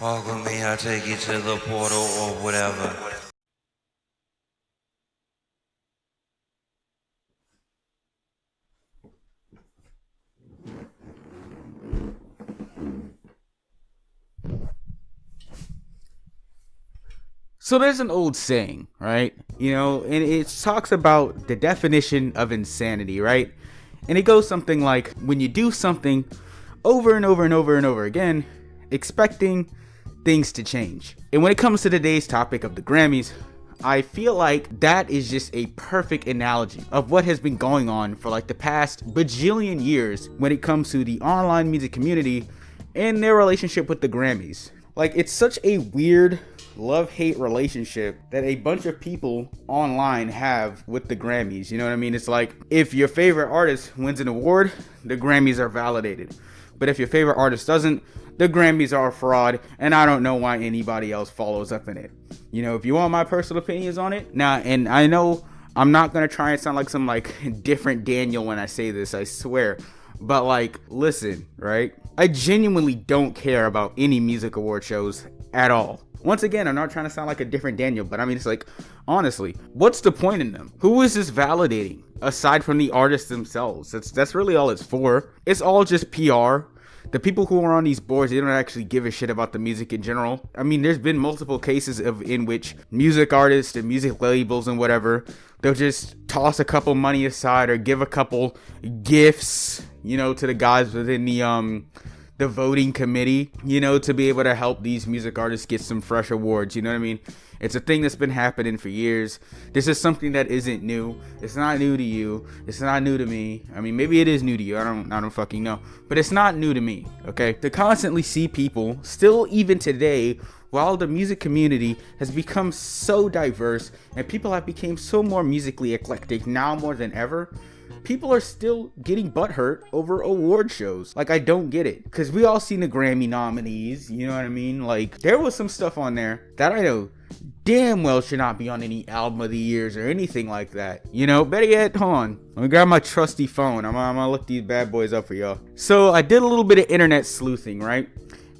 Walk with me, I'll take you to the portal or whatever. So there's an old saying, right? And it talks about the definition of insanity, right? And it goes something like, when you do something over and over and over and over again, expecting things to change. And when it comes to today's topic of the Grammys, I feel like that is just a perfect analogy of what has been going on for like the past bajillion years when it comes to the online music community and their relationship with the Grammys. Like, it's such a weird love-hate relationship that a bunch of people online have with the Grammys. You know what I mean? It's like, if your favorite artist wins an award, the Grammys are validated. But if your favorite artist doesn't, the Grammys are a fraud, and I don't know why anybody else follows up in it. If you want my personal opinions on it, now, and I know I'm not gonna try and sound like some like different Daniel when I say this, I swear. But like, listen, right? I genuinely don't care about any music award shows at all. Once again, I'm not trying to sound like a different Daniel, but I mean, it's like, honestly, what's the point in them? Who is this validating aside from the artists themselves? That's really all it's for. It's all just PR. The people who are on these boards, they don't actually give a shit about the music in general. I mean, there's been multiple cases in which music artists and music labels and whatever, they'll just toss a couple money aside or give a couple gifts, to the guys within the voting committee, to be able to help these music artists get some fresh awards. You know what I mean? It's a thing that's been happening for years. This is something that isn't new. It's not new to you. It's not new to me. I mean, maybe it is new to you. I don't fucking know. But it's not new to me, okay? To constantly see people, still even today, while the music community has become so diverse and people have become so more musically eclectic now more than ever, people are still getting butthurt over award shows. Like, I don't get it. Because we all seen the Grammy nominees, you know what I mean? Like, there was some stuff on there that I know damn well should not be on any album of the years or anything like that. Better yet, hold on. Let me grab my trusty phone. I'm gonna look these bad boys up for y'all. So, I did a little bit of internet sleuthing, right?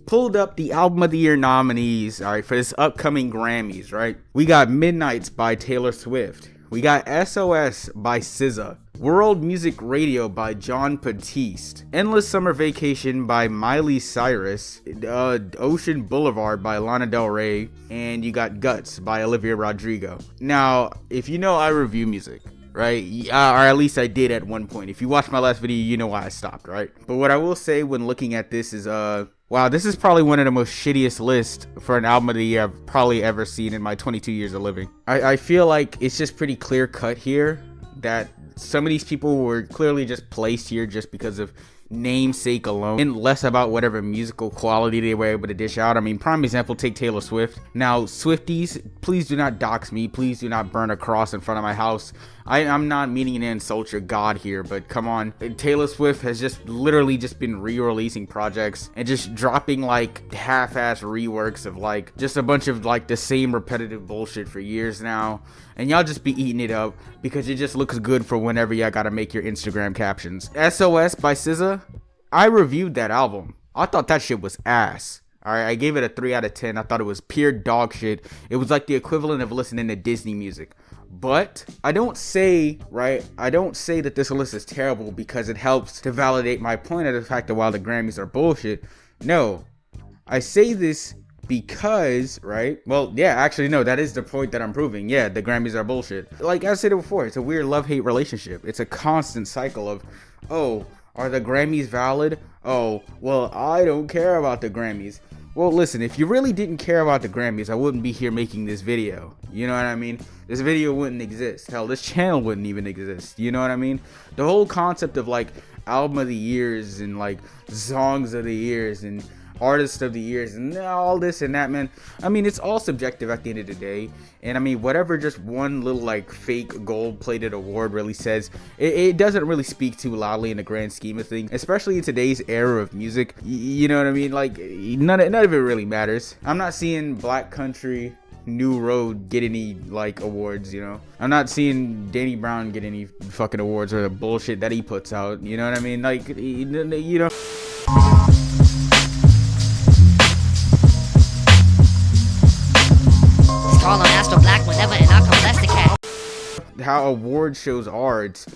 Pulled up the album of the year nominees, alright, for this upcoming Grammys, right? We got Midnights by Taylor Swift. We got SOS by SZA. World Music Radio by Jon Batiste. Endless Summer Vacation by Miley Cyrus. Ocean Boulevard by Lana Del Rey. And you got Guts by Olivia Rodrigo. Now, if you know I review music, right? Or at least I did at one point. If you watched my last video, you know why I stopped, right? But what I will say when looking at this is, wow, this is probably one of the most shittiest lists for an album of the year I've probably ever seen in my 22 years of living. I feel like it's just pretty clear cut here that some of these people were clearly just placed here just because of namesake alone and less about whatever musical quality they were able to dish out. I mean, prime example, take Taylor Swift. Now, Swifties, please do not dox me. Please do not burn a cross in front of my house. I'm not meaning to insult your god here, but come on. Taylor Swift has just literally just been re-releasing projects and just dropping like half-ass reworks of like just a bunch of like the same repetitive bullshit for years now. And y'all just be eating it up because it just looks good for whenever y'all gotta make your Instagram captions. SOS by SZA, I reviewed that album. I thought that shit was ass. Alright, I gave it a 3 out of 10. I thought it was pure dog shit. It was like the equivalent of listening to Disney music. But I don't say that this list is terrible because it helps to validate my point of the fact that while the Grammys are bullshit. No, I say this because, right? Well, yeah, actually, no, that is the point that I'm proving. Yeah, the Grammys are bullshit. Like I said it before, it's a weird love-hate relationship. It's a constant cycle of, oh, are the Grammys valid? Oh, well, I don't care about the Grammys. Well, listen, if you really didn't care about the Grammys, I wouldn't be here making this video. You know what I mean? This video wouldn't exist. Hell, this channel wouldn't even exist. You know what I mean? The whole concept of like album of the years and like songs of the years and artist of the years and all this and that, man. I mean, it's all subjective at the end of the day. And I mean, whatever just one little like fake gold-plated award really says, it doesn't really speak too loudly in the grand scheme of things, especially in today's era of music. You know what I mean? Like, none of it really matters. I'm not seeing Black Country New Road get any like awards, I'm not seeing Danny Brown get any fucking awards or the bullshit that he puts out. You know what I mean? Like, so black whenever and I come bless the cat. How award shows are, it's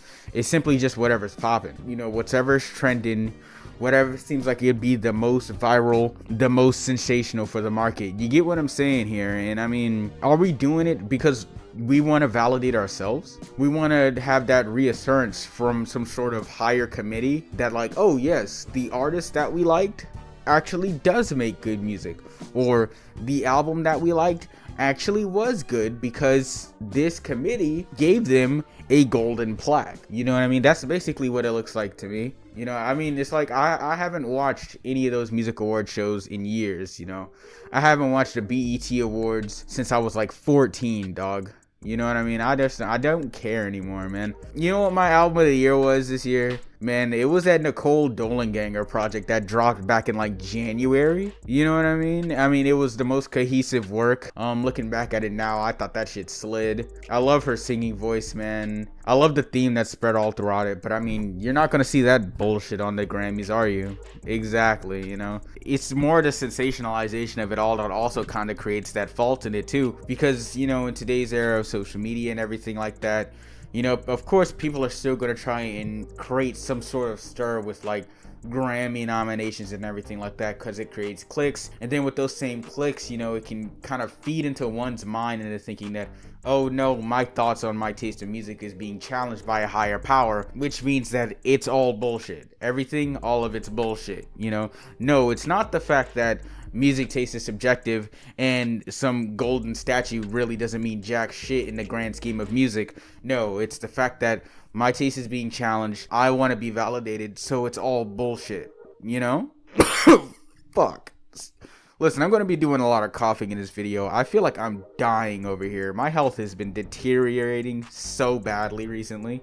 simply just whatever's popping, you know, whatever's trending, whatever seems like it'd be the most viral, the most sensational for the market. You get what I'm saying here? And I mean, are we doing it because we want to validate ourselves? We want to have that reassurance from some sort of higher committee that like, oh yes, the artist that we liked actually does make good music, or the album that we liked actually was good because this committee gave them a golden plaque. You know what I mean? That's basically what it looks like to me. You know, I mean, it's like I haven't watched any of those music award shows in years. You know, I haven't watched the BET Awards since I was like 14, dog. You know what I mean? I don't care anymore, man. You know what my album of the year was this year? Man, it was that Nicole Dolenganger project that dropped back in like January. You know what I mean? I mean, it was the most cohesive work. Looking back at it now, I thought that shit slid. I love her singing voice, man. I love the theme that's spread all throughout it. But I mean, you're not gonna see that bullshit on the Grammys, are you? Exactly, you know? It's more the sensationalization of it all that also kind of creates that fault in it too. Because, you know, in today's era of social media and everything like that, you know, of course, people are still going to try and create some sort of stir with like Grammy nominations and everything like that because it creates clicks. And then with those same clicks, you know, it can kind of feed into one's mind into thinking that, oh no, my thoughts on my taste of music is being challenged by a higher power, which means that it's all bullshit. Everything, all of it's bullshit, you know? No, it's not the fact that music taste is subjective and some golden statue really doesn't mean jack shit in the grand scheme of music. No, it's the fact that my taste is being challenged. I want to be validated, so it's all bullshit, you know? Fuck. Listen, I'm going to be doing a lot of coughing in this video. I feel like I'm dying over here. My health has been deteriorating so badly recently.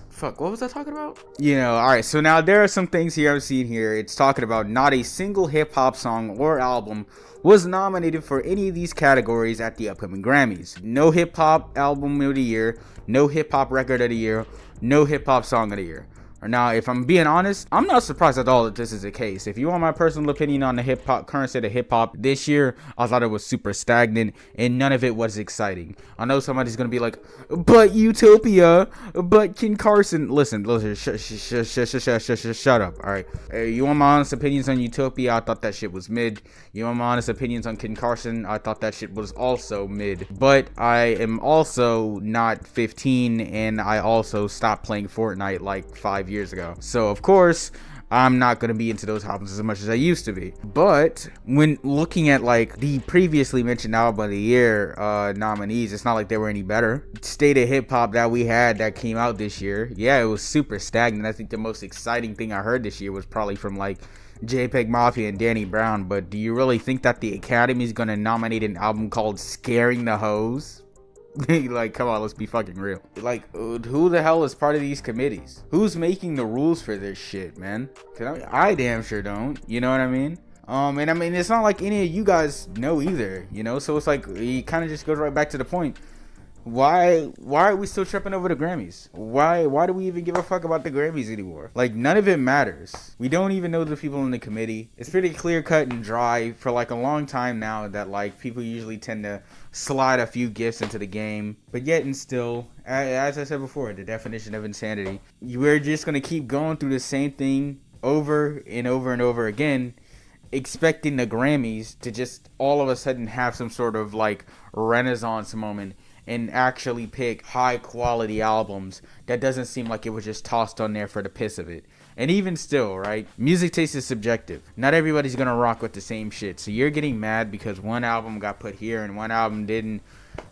Fuck, what was I talking about? You know, alright, so now there are some things here I'm seeing here. It's talking about not a single hip-hop song or album was nominated for any of these categories at the upcoming Grammys. No hip-hop album of the year, no hip-hop record of the year, no hip-hop song of the year. Now, if I'm being honest, I'm not surprised at all that this is the case. If you want my personal opinion on the hip-hop, current state of hip-hop this year, I thought it was super stagnant and none of it was exciting. I know somebody's gonna be like, but Utopia, but Ken Carson. Listen, shut up, all right? You want my honest opinions on Utopia? I thought that shit was mid. You want my honest opinions on Ken Carson? I thought that shit was also mid. But I am also not 15 and I also stopped playing Fortnite like 5 years ago. So of course, I'm not going to be into those albums as much as I used to be. But when looking at like the previously mentioned album of the year nominees, it's not like they were any better. State of hip hop that we had that came out this year, yeah, it was super stagnant. I think the most exciting thing I heard this year was probably from like JPEG Mafia and Danny Brown. But do you really think that the Academy is going to nominate an album called Scaring the Hoes? Like, come on, let's be fucking real. Like, who the hell is part of these committees? Who's making the rules for this shit, man? Cause I damn sure don't. You know what I mean? And I mean, it's not like any of you guys know either, you know? So it's like, it kind of just goes right back to the point. Why are we still tripping over the Grammys? Why do we even give a fuck about the Grammys anymore? Like, none of it matters. We don't even know the people in the committee. It's pretty clear cut and dry for like a long time now that like people usually tend to slide a few gifts into the game. But yet and still, as I said before, the definition of insanity, we're just going to keep going through the same thing over and over and over again, expecting the Grammys to just all of a sudden have some sort of like renaissance moment and actually pick high quality albums that doesn't seem like it was just tossed on there for the piss of it. And even still, right, music taste is subjective. Not everybody's gonna rock with the same shit. So you're getting mad because one album got put here and one album didn't.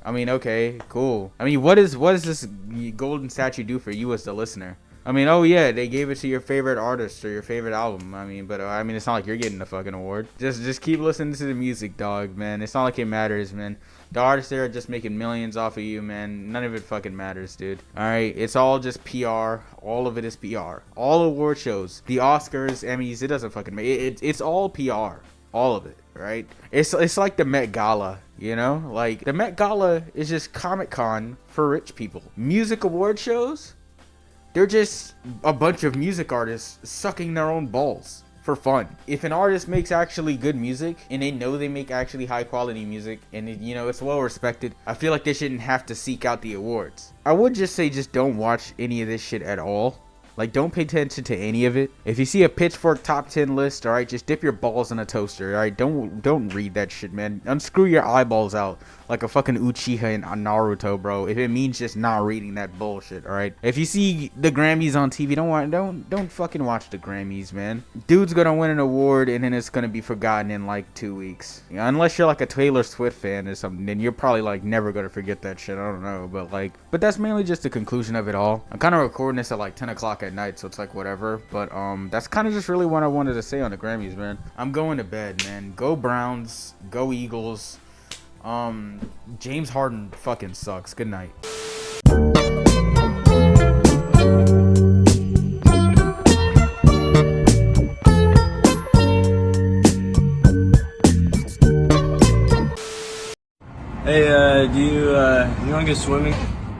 I mean, okay, cool. I mean, what does this golden statue do for you as the listener? I mean, oh yeah, they gave it to your favorite artist or your favorite album. I mean, but I mean, it's not like you're getting the fucking award. Just keep listening to the music, dog, man. It's not like it matters, man. The artists there are just making millions off of you, man. None of it fucking matters, dude. Alright, it's all just PR. All of it is PR. All award shows, the Oscars, Emmys, it doesn't fucking matter. It's all PR. All of it, right? It's like the Met Gala, you know? Like, the Met Gala is just Comic-Con for rich people. Music award shows, they're just a bunch of music artists sucking their own balls. for fun. If an artist makes actually good music and they know they make actually high quality music and you know it's well respected, I feel like they shouldn't have to seek out the awards. I would just say just don't watch any of this shit at all. Like, don't pay attention to any of it. If you see a Pitchfork top 10 list, all right, just dip your balls in a toaster, all right? Don't read that shit, man. Unscrew your eyeballs out like a fucking Uchiha in Naruto, bro. If it means just not reading that bullshit, all right? If you see the Grammys on TV, don't fucking watch the Grammys, man. Dude's gonna win an award and then it's gonna be forgotten in like 2 weeks. You know, unless you're like a Taylor Swift fan or something, then you're probably like never gonna forget that shit. I don't know, but that's mainly just the conclusion of it all. I'm kind of recording this at like 10 o'clock at night, so it's like whatever, but that's kind of just really what I wanted to say on the Grammys, man. I'm going to bed, man. Go Browns, go Eagles. James Harden fucking sucks. Good night. Hey, do you want to go swimming?